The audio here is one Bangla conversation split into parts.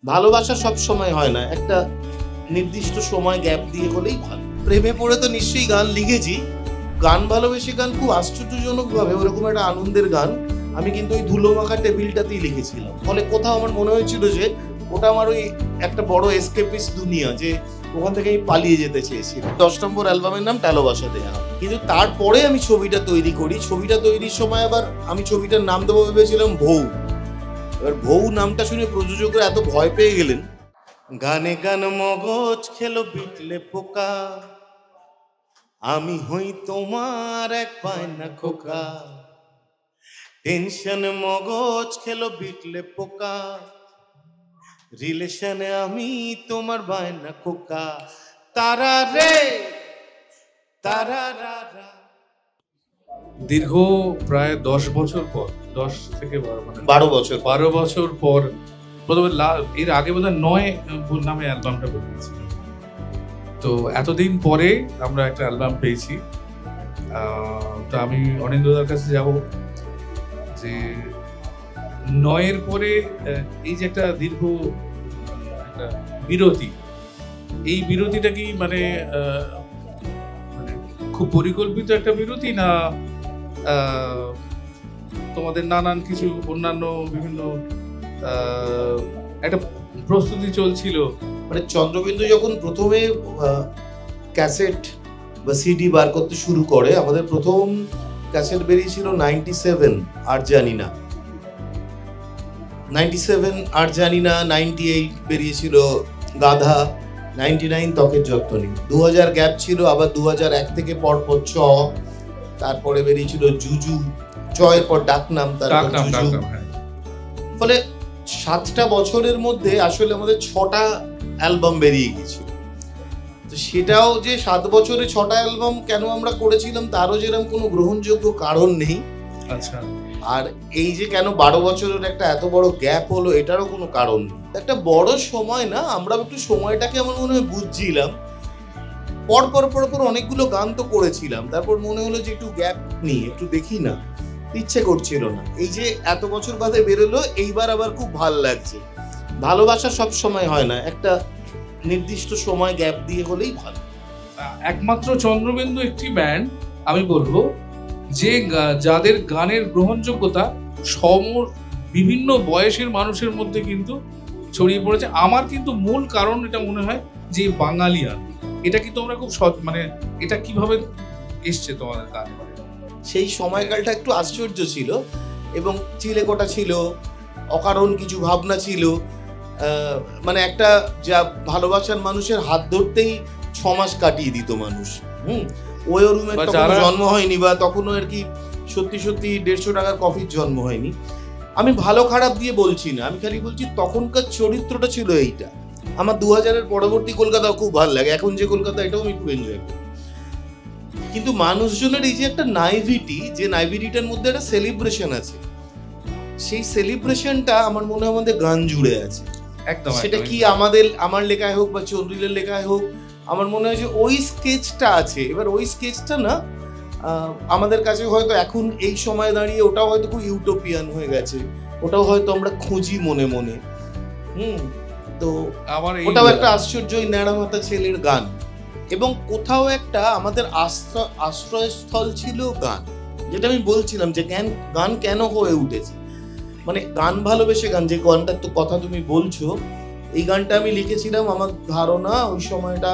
ভালোবাসা সব সময় হয় না, একটা নির্দিষ্ট সময় গ্যাপ দিয়ে হলেই ভালো। প্রেমে পড়ে তো নিশ্চয়ই গান লিখেছি। গান ভালোবেসে গান খুব আশ্চর্যজনক ভাবে ওরকম একটা আনন্দের গান আমি কিন্তু ওই ধুলো মাখা টেবিলটাতেই লিখেছিলাম। ফলে কোথাও আমার মনে হয়েছিল যে ওটা আমার ওই একটা বড় এসকেপিস্ট দুনিয়া, যে ওখান থেকে আমি পালিয়ে যেতে চেয়েছিলাম। 10 নম্বর অ্যালবামের নাম টালোবাসা দেয়া। কিন্তু তারপরে আমি ছবিটা তৈরি করি। ছবিটা তৈরির সময় আবার আমি ছবিটার নাম দেবো ভেবেছিলাম ভৌ। এবার ভৌ নামটা শুনে প্রযোজকরা এত ভয় পেয়ে গেলেন। গানে গান মগজ খেলো বিটলে পোকা, আমি হই তোমার এক পায়না খোকা। টেনশনে মগজ খেলো বিটলে পোকা, রিলেশনে আমি তোমার বায়না খোকা। তারা রে তারা রা রা। দীর্ঘ প্রায় 10 বছর পর, 10 থেকে 12 বছর 12 বছর পর প্রথমে এর আগে বোধহয় 9 নামে অ্যালবামটা বেরিয়েছে। তো এতদিন পরে আমরা একটা অ্যালবাম পেয়েছি। তো আমি অনিন্দ্যদার কাছে যাব যে 9 পরে এই যে একটা দীর্ঘ একটা বিরতি, এই বিরতিটা কি মানে খুব পরিকল্পিত একটা বিরতি, না তোমাদের নানান কিছু অন্যান্য বিভিন্ন একটা প্রস্তুতি চলছিল? মানে চন্দ্রবিন্দু যখন প্রথমে ক্যাসেট বা সিডি বার করতে শুরু করে, আমাদের প্রথম ক্যাসেট বেরিয়েছিল 97 আর জানি না, 97 আর জানি না, 98 বেরিয়েছিল গাধা, 99 ত্বকের যত্ন নেই, 2000 গ্যাপ ছিল, আবার 2001 থেকে পরপর চ, তারপরে বেরিয়েছিল জুজু, চয়ের পর ডাকনাম, তারপর জুজু। ফলে 7টা বছরের মধ্যে আসলে আমাদের 6টা অ্যালবাম বেরিয়ে গেছিল। তো সেটাও যে 7 বছরে 6টা অ্যালবাম কেন আমরা করেছিলাম তারও যেরকম কোনো গ্রহণযোগ্য কারণ নেই। আচ্ছা। আর এই যে কেন 12 বছরের একটা এত বড় গ্যাপ হলো এটারও কোনো কারণ নেই। একটা বড় সময় না, আমরা একটু সময়টাকে আমার মনে হয় বুঝছিলাম। পর পর পর পর অনেকগুলো গান তো করেছিলাম, তারপর মনে হলো যে একটু গ্যাপ নিই, একটু দেখি না, ইচ্ছে করছিল না। এই যে এত বছর বাদে বেরোলো, এইবার আবার খুব ভাল লাগছে। ভালোবাসা সব সময় হয় না, একটা নির্দিষ্ট সময় গ্যাপ দিয়ে হলেই ভালো। একমাত্র চন্দ্রবিন্দু একটি ব্যান্ড আমি বলবো যে যাদের গানের গ্রহণযোগ্যতা বিভিন্ন বয়সের মানুষের মধ্যে কিন্তু ছড়িয়ে পড়েছে। আমার কিন্তু মূল কারণ এটা মনে হয় যে বাঙালিয়ান, এটা কি তোমরা খুব মানে এটা কিভাবে এসছে তোমাদের গানে? সেই সময়কালটা একটু আশ্চর্য ছিল এবং চিলেকোটা ছিল, অকারণ কিছু ভাবনা ছিল। মানে একটা যা ভালোবাসার মানুষের হাত ধরতেই 6 মাস কাটিয়ে দিত মানুষ। ওই রুমে তখন জন্ম হয়নি, বা তখনও আর কি সত্যি সত্যি 150 টাকার কফির জন্ম হয়নি। আমি ভালো খারাপ দিয়ে বলছি না, আমি খালি বলছি তখনকার চরিত্রটা ছিল এইটা। আমার 2000-এর পরবর্তী কলকাতাও খুব ভালো লাগে, এখন যে কলকাতা এটাও আমি খুব এনজয় করি। কিন্তু মানুষজনের এই যে একটা নাইভিটি, যে নাইভিটিটার মধ্যে একটা সেলিব্রেশন আছে, সেই সেলিব্রেশনটা আমার মনে হয় আমাদের গান জুড়ে আছে। একদম। সেটা কি আমার লেখায় হোক বা চন্দ্রিলের লেখায় হোক, আমার মনে হয় যে ওই স্কেচটা আছে। এবার ওই স্কেচটা না আমাদের কাছে হয়তো এখন এই সময় দাঁড়িয়ে ওটাও হয়তো খুব ইউটোপিয়ান হয়ে গেছে, ওটাও হয়তো আমরা খুঁজি মনে মনে। তো ওটাও একটা আশ্চর্য ন্যাড়া মাথা ছেলের গান, এবং কোথাও একটা আমাদের আশ্রয়স্থল ছিল গান। যেটা আমি বলছিলাম যে গান কেন হয়ে উঠেছে, মানে গান ভালোবেসে গান, যে গানটার তো কথা তুমি বলছো, এই গানটা আমি লিখেছিলাম আমার ধারণা ওই সময়টা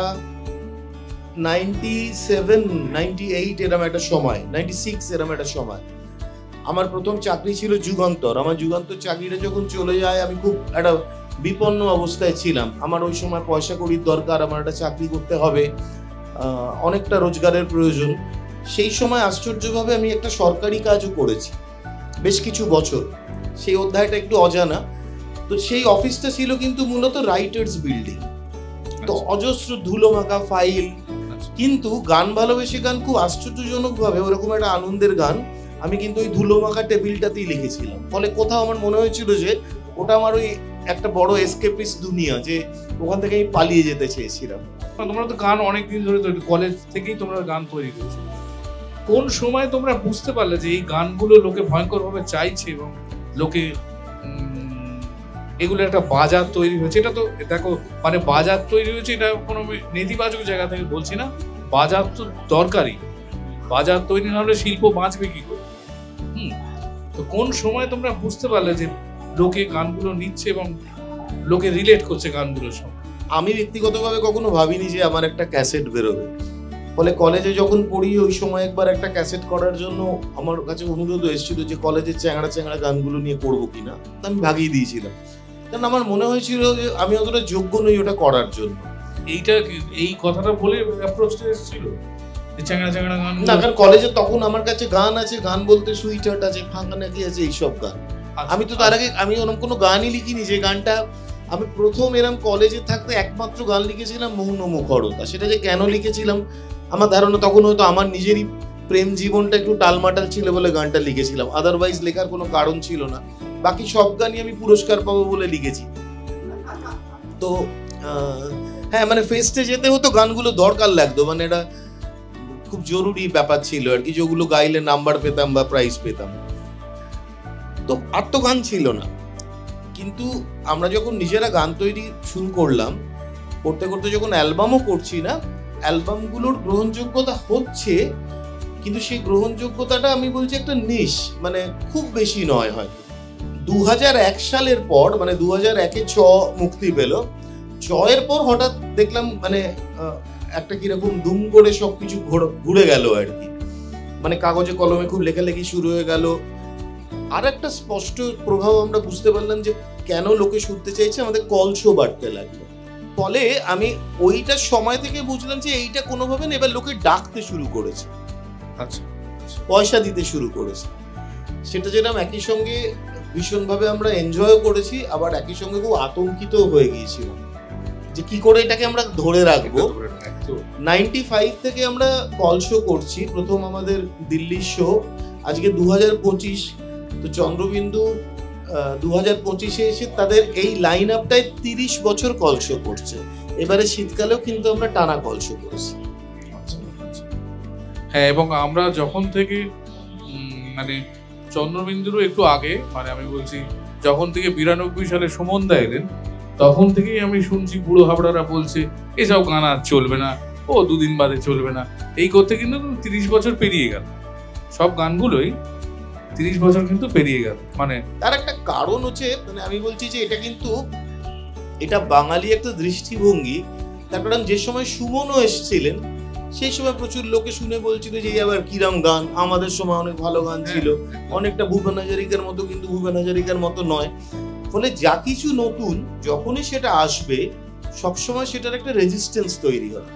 97, 98 এরম একটা সময়, 96 এরম একটা সময়। আমার প্রথম চাকরি ছিল যুগান্তর। আমার যুগান্তর চাকরিটা যখন চলে যায়, আমি খুব একটা বিপন্ন অবস্থায় ছিলাম। আমার ওই সময় পয়সা কড়ির দরকার, আমার একটা চাকরি করতে হবে, অনেকটা রোজগারের প্রয়োজন। সেই সময় আশ্চর্যভাবে আমি একটা সরকারি কাজও করেছি বেশ কিছু বছর, সেই অধ্যায়টা একটু অজানা। তো সেই অফিসটা ছিল কিন্তু মূলত রাইটার্স বিল্ডিং, তো অজস্র ধুলো মাখা ফাইল। কিন্তু গান ভালোবেসে গান খুব আশ্চর্যজনক ভাবে ওরকম একটা আনন্দের গান আমি কিন্তু ওই ধুলো মাখা টেবিলটাতেই লিখেছিলাম। ফলে কোথাও আমার মনে হয়েছিল যে ওটা আমার ওই একটা বড় এসকেপিস্ট দুনিয়া, যে ওখান থেকে আমি পালিয়ে যেতে চেয়েছিলাম। তোমরা তো গান অনেকদিন ধরে তৈরি, কলেজ থেকেই তোমরা গান তৈরি করছো। কোন সময় তোমরা বুঝতে পারলে যে এই গানগুলো লোকে ভয়ঙ্কর ভাবে চাইছে এবং লোকে এগুলো একটা বাজার তৈরি হয়েছে। এটা তো দেখো, মানে বাজার তৈরি হয়েছে, এটা কোনো নেতিবাচক জায়গা থেকে বলছি না, বাজার তো দরকারি। বাজার তৈরি না হলে শিল্প বাঁচবে কি করে? তো কোন সময় তোমরা বুঝতে পারলে যে লোকে গানগুলো নিচ্ছে এবং লোকে রিলেট করছে গানগুলোর সঙ্গে? আমি ব্যক্তিগতভাবে কখনো ভাবিনি যে আমার একটা ক্যাসেট বেরোবে। ফলে কলেজে যখন পড়ি ওই সময় একবার একটা ক্যাসেট করার জন্য আমার কাছে অনুরোধ এসেছিল যে কলেজের চ্যাংড়া চ্যাংড়া গানগুলো নিয়ে করবো কিনা। আমি ভাগিয়ে দিয়েছিলাম, কারণ আমার মনে হয়েছিল যে আমি অতটা যোগ্য নই ওটা করার জন্য। এই কথাটা বলে অ্যাপ্রোচটা এসেছিল যে চ্যাংড়া চ্যাংড়া গান না, কারণ কলেজে তখন আমার কাছে গান আছে, গান বলতে সুইট হার্ট আছে, ফাঁকা নাকি আছে, এইসব গান। আমি তো তার আগে আমি ওরকম কোনো গানই লিখিনি। যে গানটা আমি প্রথম এরম কলেজে থাকতে একমাত্র গান লিখেছিলাম মৌন মুখরতা। সেটা যে কেন লিখেছিলাম আমার ধারণা তখন হয়তো আমার নিজেরই প্রেম জীবনটা একটু টালমাটাল ছিল বলে গানটা লিখেছিলাম, আদারওয়াইজ লেখার কোনো কারণ ছিল না। বাকি সব গানই আমি পুরস্কার পাবো বলে লিখেছি। তো হ্যাঁ, মানে ফেস্টে যেতে হতো, গানগুলো দরকার লাগতো, মানে এটা খুব জরুরি ব্যাপার ছিল আর কি, যেগুলো গাইলে নাম্বার পেতাম বা প্রাইজ পেতাম। তো আর তো গান ছিল না। কিন্তু আমরা যখন নিজেরা গান তৈরি শুরু করলাম, করতে করতে যখন অ্যালবামও করছি না, অ্যালবামগুলোর গ্রহণযোগ্যতা হচ্ছে, কিন্তু সেই গ্রহণযোগ্যতাটা আমি বলছি একটা নিশ, মানে খুব বেশি নয়। হয়তো 2001 সালের পর, মানে 2001-এ চ মুক্তি পেল। চয়ের পর হঠাৎ দেখলাম মানে একটা কিরকম দুম করে সবকিছু ঘুরে গেল আর কি। মানে কাগজে কলমে খুব লেখালেখি শুরু হয়ে গেল। আর একটা স্পষ্ট প্রভাব আমরা বুঝতে পারলাম যে কেন লোকে শুনতে চাইছে, আমাদের কল শো বাড়তে লাগলো। ফলে আমি ওইটার সময় থেকে বুঝলাম যে এইটা কোনোভাবে না, এবার লোকে ডাকতে শুরু করেছে, আচ্ছা পয়সা দিতে শুরু করেছে। সেটা যেরকম একই সঙ্গে ভীষণভাবে আমরা এনজয় করেছি, আবার একই সঙ্গে খুব আতঙ্কিত হয়ে গিয়েছিলাম যে কি করে এটাকে আমরা ধরে রাখবো। 95 থেকে আমরা কল শো করছি, প্রথম আমাদের দিল্লির শো, আজকে 2025। তো চন্দ্রবিন্দু 2025-এ এসে তাদের এই লাইন আপটায় 30 বছর কল শো করছে। এবারে শীতকালেও কিন্তু আমরা টানা কল শো করছি। হ্যাঁ, এবং আমরা যখন থেকে মানে চন্দ্রবিন্দুরও একটু আগে, মানে আমি বলছি যখন থেকে 92 সালে সুমনদা এলেন, তখন থেকেই আমি শুনছি বুড়ো হাবড়ারা বলছে এসব গান আর চলবে না, ও দুদিন বাদে চলবে না। এই করতে কিন্তু 30 বছর পেরিয়ে গেল, সব গানগুলোই 30 বছর কিন্তু পেরিয়ে গেল। মানে তার একটা কারণ হচ্ছে, মানে আমি বলছি যে এটা কিন্তু এটা বাঙালি একটা দৃষ্টিভঙ্গি। তার কারণ যে সময় সুমনও এসেছিলেন সেই সময় প্রচুর লোকে শুনে বলছিল যে আবার কিরাম গান, আমাদের সময় অনেক ভালো গান ছিল, অনেকটা ভূপেন হাজারিকার মতো, কিন্তু ভূপেন হাজারিকার মতো নয়। ফলে যা কিছু নতুন যখনই সেটা আসবে সবসময় সেটার একটা রেজিস্ট্যান্স তৈরি হয়।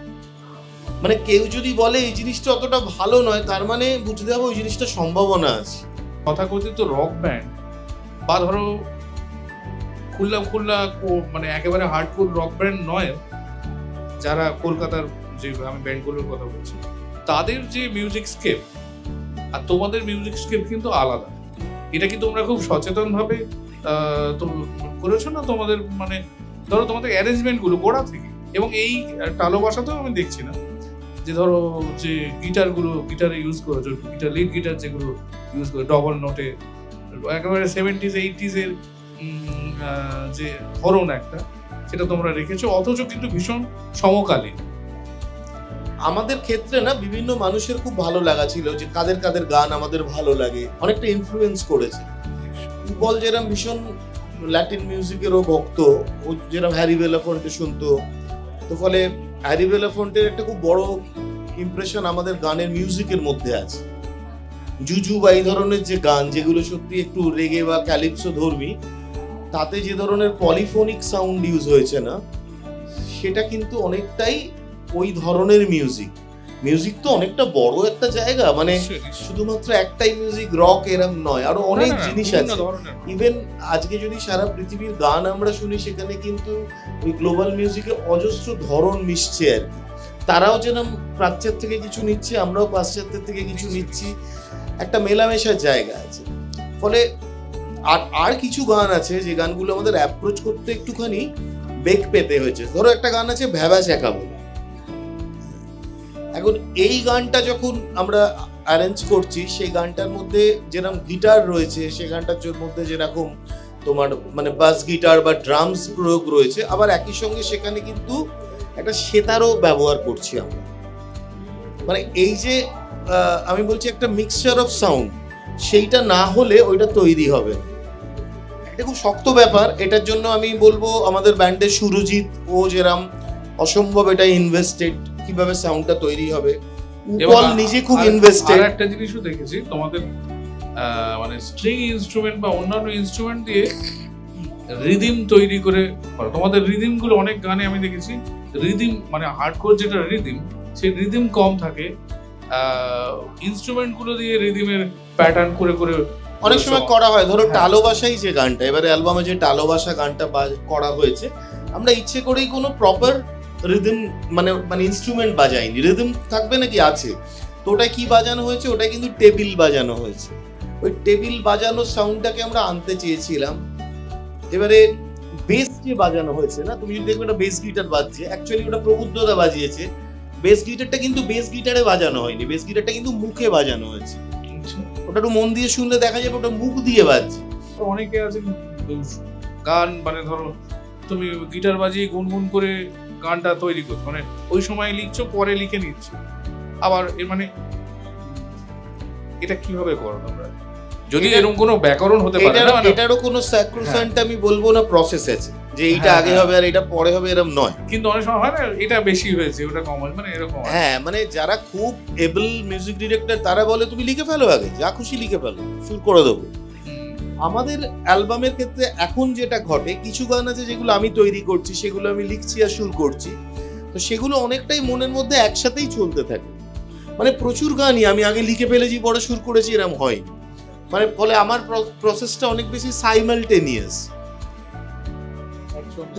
মানে কেউ যদি বলে এই জিনিসটা অতটা ভালো নয়, তার মানে বুঝতে হবে ওই জিনিসটা সম্ভাবনা আছে। তথাকথিত রক ব্যান্ড বা ধরো খুল্লা মানে একেবারে হার্ডকোর রক ব্যান্ড নয়, যারা কলকাতার যে আমি ব্যান্ডগুলোর কথা বলছি, তাদের যে মিউজিক স্কেপ আর তোমাদের মিউজিক স্কেপ কিন্তু আলাদা। এটা কি তোমরা খুব সচেতনভাবে করেছো না? তোমাদের মানে ধরো তোমাদের অ্যারেঞ্জমেন্টগুলো গোড়া থেকে, এবং এই টালো বাসাতেও আমি দেখছি না যে ধরো যে গিটারে ইউজ করেছো, লিড গিটার যেগুলো ইউজ করে ডবল নোটে, একেবারে 70s 80s এর যে ধরন একটা, সেটা তোমরা রেখেছো, অথচ কিন্তু ভীষণ সমকালীন। আমাদের ক্ষেত্রে না বিভিন্ন মানুষের খুব ভালো লাগা ছিল যে কাদের কাদের গান আমাদের ভালো লাগে, অনেকটা ইনফ্লুয়েন্স করেছে। উপল যেরকম ভীষণ ল্যাটিন মিউজিকেরও ভক্ত, ও যেরকম হ্যারি বেলাফন্টে শুনতো, তো ফলে হ্যারি বেলাফন্টের একটা খুব বড় ইমপ্রেশন আমাদের গানের মিউজিকের মধ্যে আছে। জুজু বা এই ধরনের যে গান যেগুলো সত্যি একটু রেগে বা ক্যালিপসো ধর্মী, তাতে যে ধরনের পলিফোনিক সাউন্ড ইউজ হয়েছে না, সেটা কিন্তু অনেকটাই ওই ধরনের মিউজিক তো অনেকটা বড় একটা জায়গা, মানে শুধুমাত্র একটাই মিউজিক রক এরম নয়, আরো অনেক জিনিস আছে। ইভেন আজকে যদি সারা পৃথিবীর গান আমরা শুনি, সেখানে কিন্তু ওই গ্লোবাল মিউজিকে অজস্র ধরন মিশছে আর কি। তারাও যেরকম প্রাচ্যের থেকে কিছু নিচ্ছে, আমরাও পাশ্চাত্যের থেকে কিছু নিচ্ছি, একটা মেলামেশার জায়গা আছে। ফলে আর কিছু গান আছে যে গানগুলো আমাদের অ্যাপ্রোচ করতে একটুখানি বেগ পেতে হয়েছে। ধরো একটা গান আছে ভ্যাবা চ্যাকা বলে। এখন এই গানটা যখন আমরা অ্যারেঞ্জ করছি, সেই গানটার মধ্যে যেরকম গিটার রয়েছে, সেই গানটার মধ্যে যেরকম তোমার মানে বাস গিটার বা ড্রামস প্রয়োগ রয়েছে, আবার একই সঙ্গে সেখানে কিন্তু একটা সেতারও ব্যবহার করছি আমরা। মানে এই যে আমি বলছি একটা মিক্সচার অফ সাউন্ড, সেইটা না হলে ওইটা তৈরি হবে না। এটা খুব শক্ত ব্যাপার। এটার জন্য আমি বলবো আমাদের ব্যান্ডের সুরজিৎ, ও যেরাম অসম্ভব এটা ইনভেস্টেড কিভাবে সাউন্ডটা তৈরি হবে। উপল নিজে খুব ইনভেস্টেড। আর একটা জিনিসও দেখেছি তোমাদের মানে স্ট্রিং ইনস্ট্রুমেন্ট বা অন্যান্য ইনস্ট্রুমেন্ট দিয়ে রিদিম তৈরি করে তোমাদের রিদিম গুলো অনেক গানে আমি দেখেছি রিদিম মানে হার্ডকোর যেটা রিদিম সেই রিদিম কম থাকে, ইনস্ট্রুমেন্ট গুলো দিয়ে রিদিমের প্যাটার্ন করে করে অনেক সময় করা হয়। ধরো টালোবাসাই যে গানটা এবারে অ্যালবামে যে টালোবাসা গানটা করা হয়েছে, আমরা ইচ্ছে করেই কোনো প্রপার রিদম মানে ইনস্ট্রুমেন্ট বাজাইনি। রিদম থাকবে নাকি আছে, তো ওটা কি বাজানো হয়েছে, ওটা কিন্তু টেবিল বাজানো হয়েছে। ওই টেবিল বাজানোর সাউন্ডটাকে আমরা আনতে চেয়েছিলাম। এবারে বেস যে বাজানো হয়েছে না, তুমি যদি দেখবে একটা বেস গিটার বাজছে, অ্যাকচুয়ালি ওটা প্রবুদ্ধদা বাজিয়েছে। বেস গিটারটা কিন্তু বেস গিটারে বাজানো হয়নি, বেস গিটারটা কিন্তু মুখে বাজানো হয়েছে। ওটা একটু মন দিয়ে শুনলে দেখা যাবে ওটা মুখ দিয়ে বাজছে। অনেকে আছে গান মানে ধরো তুমি গিটার বাজিয়ে গুনগুন করে গানটা তৈরি করছো, মানে ওই সময় লিখছো পরে লিখে নিচ্ছ, আবার এর মানে এটা কিভাবে করো তোমরা? যদি এরকম কোনো ব্যাকরণ হতে পারে না, মানে এটারও কোনো স্যাক্রিফাইসটা আমি বলবো না, প্রসেস আছে যে এইটা আগে হবে আর এটা পরে হবে, এরকম নয়। কিন্তু অনেক সময় হয় না এটা বেশি হয়েছে ওটা কম হয়েছে, মানে এরকম। হ্যাঁ, মানে যারা খুব এবল মিউজিক ডিরেক্টর তারা বলে তুমি লিখে ফেলো, আগে যা খুশি লিখে ফেলো, সুর করে দেবো। আমাদের অ্যালবামের ক্ষেত্রে এখন যেটা ঘটে, কিছু গান আছে যেগুলো আমি তৈরি করছি, সেগুলো আমি লিখছি আর সুর করছি, তো সেগুলো অনেকটাই মনের মধ্যে একসাথেই চলতে থাকে। মানে প্রচুর গানই আমি আগে লিখে ফেলেছি পরে সুর করেছি, এরকম হয়। মানে ফলে আমার প্রসেসটা অনেক বেশি সাইমালটেনিয়াস।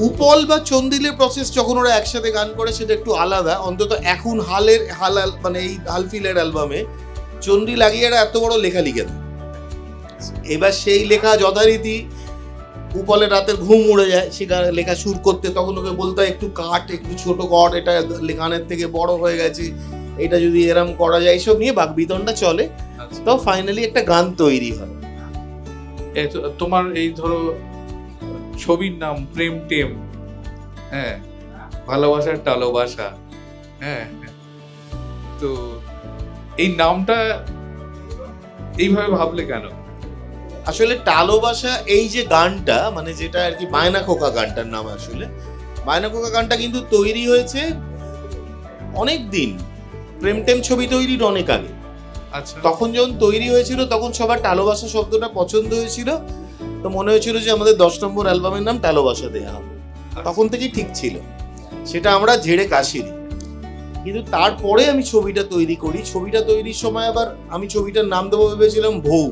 উপল বা চন্দিলের প্রসেস যখন ওরা একসাথে গান করে সেটা একটু আলাদা। অন্তত এখন মানে এই হালফিলের অ্যালবামে চন্দি লাগিয়ে এত বড় লেখা লিখে দেয়। এবার সেই লেখা যথারীতি উপলে রাতের ঘুম উড়ে যায়, সেটা লেখা সুর করতে, তখন ওকে বলতে হয় একটু কাট, একটু ছোট কর, এটা গানের থেকে বড় হয়ে গেছে, এটা যদি এরম করা যায়, এইসব নিয়ে বাকবিতণ্ডা চলে। তো ফাইনালি একটা গান তৈরি হয়। তোমার এই ধরো ছবির নাম প্রেম টেম, হ্যাঁ, ভালোবাসার টালোবাসা, হ্যাঁ, তো এই নামটা এইভাবে ভাবলে কেন? আসলে টালোবাসা এই যে গানটা, মানে যেটা আর কি বায়না খোকা গানটার নাম, আসলে বায়না খোকা গানটা কিন্তু তৈরি হয়েছে অনেক দিন, প্রেম টেম ছবি তৈরির অনেক আগে। আচ্ছা, তখন যখন তৈরি হয়েছিল তখন সবার টালোবাসা শব্দটা পছন্দ হয়েছিল, তো মনে হয়েছিল যে আমাদের 10 নম্বর অ্যালবামের নাম টালোবাসা দেয়া হবে। তখন থেকেই ঠিক ছিল, সেটা আমরা ঝেড়ে কাশিনি। কিন্তু তারপরে আমি ছবিটা তৈরি করি। ছবিটা তৈরির সময় আবার আমি ছবিটার নাম দেবো ভেবেছিলাম ভৌ।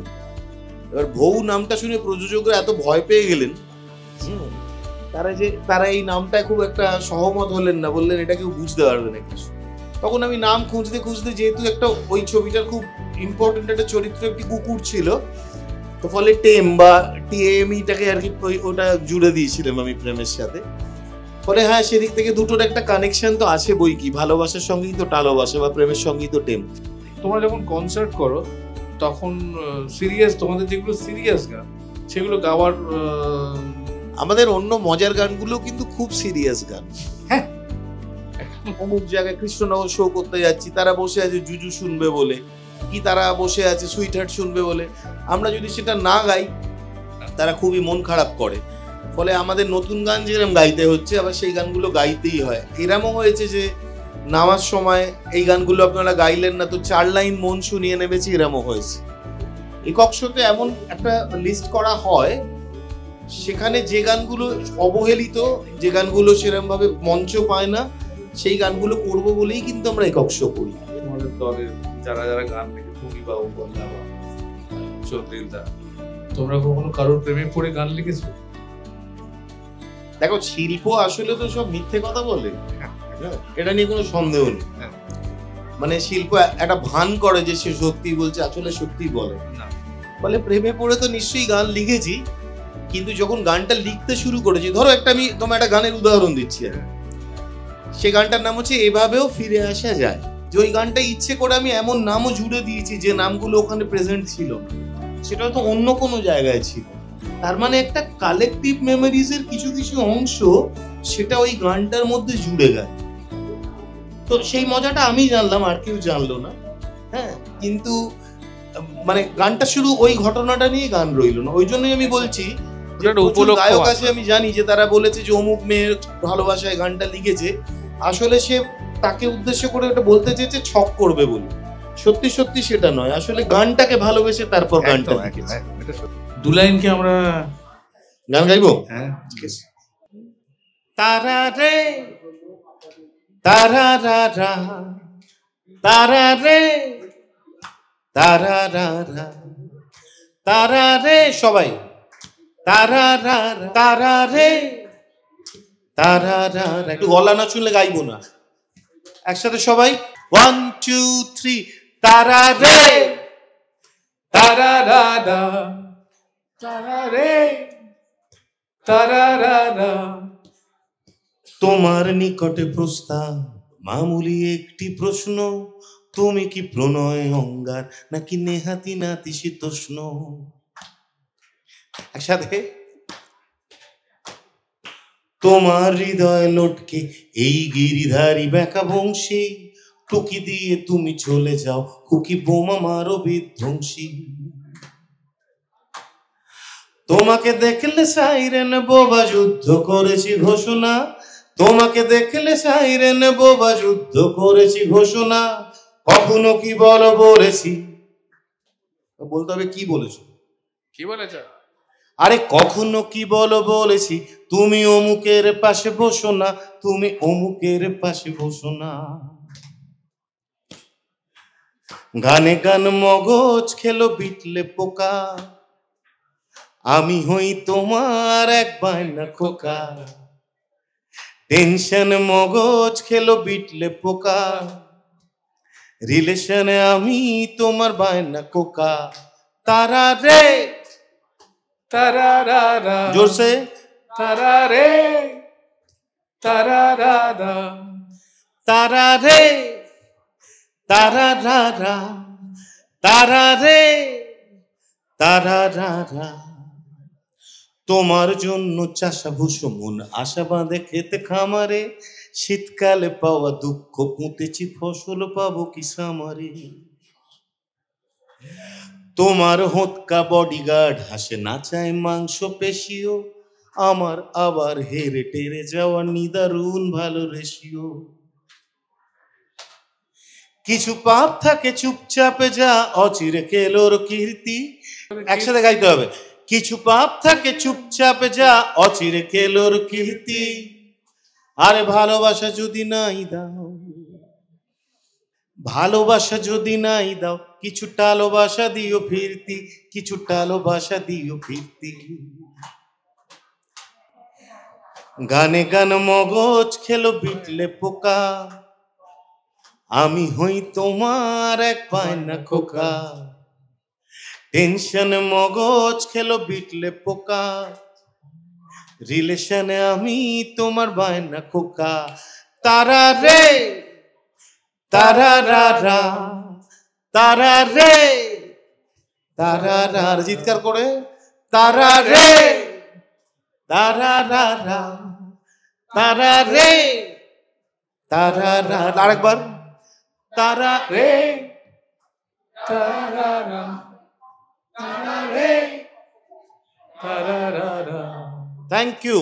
এবার ভৌ নামটা শুনে প্রযোজকরা এত ভয় পেয়ে গেলেন, তারা এই নামটা খুব একটা সহমত হলেন না, বললেন এটা কেউ বুঝতে পারবে না কিছু। তখন আমি নাম খুঁজতে খুঁজতে, যেহেতু একটা ওই ছবিটার খুব ইম্পর্টেন্ট একটা চরিত্র একটি কুকুর ছিল, তো ফলে টেম বা টিএমইটাকে আর কি ওটা জুড়ে দিয়েছিলাম আমি প্রেমের সাথে। ফলে হ্যাঁ, সেদিক থেকে দুটোর একটা কানেকশন তো আছে বই কি, ভালোবাসার সঙ্গেই তো টালোবাসা বা প্রেমের সঙ্গেই তো টেম। তোমরা যখন কনসার্ট করো তখন সিরিয়াস, তোমাদের যেগুলো সিরিয়াস গান সেগুলো গাওয়ার, আমাদের অন্য মজার গানগুলো কিন্তু খুব সিরিয়াস গান। হ্যাঁ, অমুক জায়গায় কৃষ্ণনগর শো করতে যাচ্ছি, তারা বসে আছে জুজু শুনবে বলে, কি তারা বসে আছে সুইট হার্ট শুনবে বলে। আমরা যদি সেটা না গাই তারা খুবই মন খারাপ করে। ফলে আমাদের নতুন গান যেরকম গাইতে হচ্ছে, আবার সেই গানগুলো গাইতেই হয়। এরমও হয়েছে যে নামার সময় এই গানগুলো আপনারা গাইলেন না, তো 4 লাইন মন শুনিয়ে নেবেছি, এরমও হয়েছে। একক শোতে এমন একটা লিস্ট করা হয়, সেখানে যে গানগুলো অবহেলিত, যে গানগুলো সেরকম ভাবে মঞ্চ পায় না, সেই গানগুলো করবো বলেই কিন্তু আমরা একক শো করি। তোমাদের দলের যারা যারা গান লিখে, তুমি বা উপন্যা বা চন্দ্রিলদা, তোমরা কখনো কারোর প্রেমে পড়ে গান লিখেছো? দেখো, শিল্প আসলে তো সব মিথ্যে কথা বলে, এটা নিয়ে কোনো সন্দেহ নেই। মানে শিল্প একটা ভান করে যে সে সত্যি বলছে, আসলে সত্যি বলে না। বলে প্রেমে পড়ে তো নিশ্চয়ই গান লিখেছি, কিন্তু যখন গানটা লিখতে শুরু করেছি, ধরো আমি তোমার একটা গানের উদাহরণ দিচ্ছি, সে গানটার নাম হচ্ছে এভাবেও ফিরে আসা যায়। যে ওই গানটা ইচ্ছে করে আমি এমন নামও জুড়ে দিয়েছি যে নামগুলো ওখানে প্রেজেন্ট ছিল না, সেটা হয়তো অন্য কোনো জায়গায় ছিল। তার মানে একটা কালেকটিভ মেমোরিজ এর কিছু কিছু অংশ সেটা ওই গানটার মধ্যে জুড়ে গেছে। তো সেই মজাটা আমি জানলাম, আর কেউ জানলো না। হ্যাঁ, কিন্তু মানে গানটা শুধু ওই ঘটনাটা নিয়ে গান রইলো না। ওই জন্যই আমি বলছি যে প্রচুর গায়ক আছে, আমি জানি যে তারা বলেছে যে অমুক মেয়ের ভালোবাসায় গানটা লিখেছে, আসলে সে তাকে উদ্দেশ্য করে ওটা বলতে চেয়েছে ছক করবে বলে। সত্যি সত্যি সেটা নয়, আসলে গানটাকে ভালোবেসে তারপর গানটা লিখেছে। দু লাইন কি আমরা গান গাইবো? হ্যাঁ, ঠিক আছে। তারা রে তারা রা রা, তারা রে তারা রা রা, তারা রে, সবাই তারা রা রা, তারা রে তারা রা রা। একটু গলা না শুনলে গাইবো না। একসাথে সবাই 1 2 3, তারা রে তারা রা রা, তারা রে তারা রা রা। তোমার নিকটে প্রস্তাব, মামুলি একটি প্রশ্ন, তুমি কি প্রণয় অঙ্গার নাকি নেহাতি নাতিশীতোষ্ণ? একসাথে। তোমার হৃদয় লটকে এই গিরিধারী ব্যাকা বংশী, টুকি দিয়ে তুমি চলে যাও, খুকি বোমা মারো বিধ্বংসী। তোমাকে দেখলে সাইরেন বোবা যুদ্ধ করেছি ঘোষণা, তোমাকে দেখলে সাইরেন বোবা যুদ্ধ করেছি ঘোষণা। কখনো কি বলো বলেছি, বলতে হবে কি বলেছো, কি বলেছ? আরে কখনো কি বলো বলেছি, তুমি অমুকের পাশে বসো না, তুমি অমুকের পাশে বসো না। গানে গান মগজ খেলো বিটলে পোকা, আমি হই তোমার এক বায়না খোকা। টেনশন মগজ খেলো বিটলে পোকা, রিলেশনে আমি তোমার বায়না কোকা। তারা রে তারা রা রা, জোরসে, তারা রে তারা রা রা, তারা রে তারা রা রা, তারা রে তারা রা রা। তোমার জন্য চাষা ভুষো মন আশা বাঁধে খেতে খামারে, শীতকালে পাওয়া দুঃখ পুঁতেছি ফসল পাবো কি সামারে। তোমার হোঁতকা বডিগার্ড হাসে নাচায় মাংস পেশিও, আমার আবার হেরে টেরে যাওয়া নিদারুণ ভালো রেশিও। কিছু পাপ থাকে চুপচাপে যা অচিরে কেলোর কীর্তি। একসাথে গাইতে হবে। কিছু পাপ থাকে চুপচাপে যা অচিরে কেলোর কীর্তি। আরে ভালোবাসা যদি নাই দাও, ভালোবাসা যদি নাই দাও, কিছু টালোবাসা দিও ফিরতি, কিছু টালোবাসা দিও ফিরতি। গানে গান মগজ খেলো বিটলে পোকা, আমি হই তোমার এক বায়না খোকা। টেনশনে মগজ খেলো বিটলে পোকা, রিলেশনে আমি তোমার বায়না খোকা। তারা রে তারা রা রা, তারা রে তারা রা, চিৎকার করে তারা রে তারা রা রা, তারা রে তারা রা। আরেকবার, তারা রে তারা রা, তারা রে তারা রা রা। Thank you.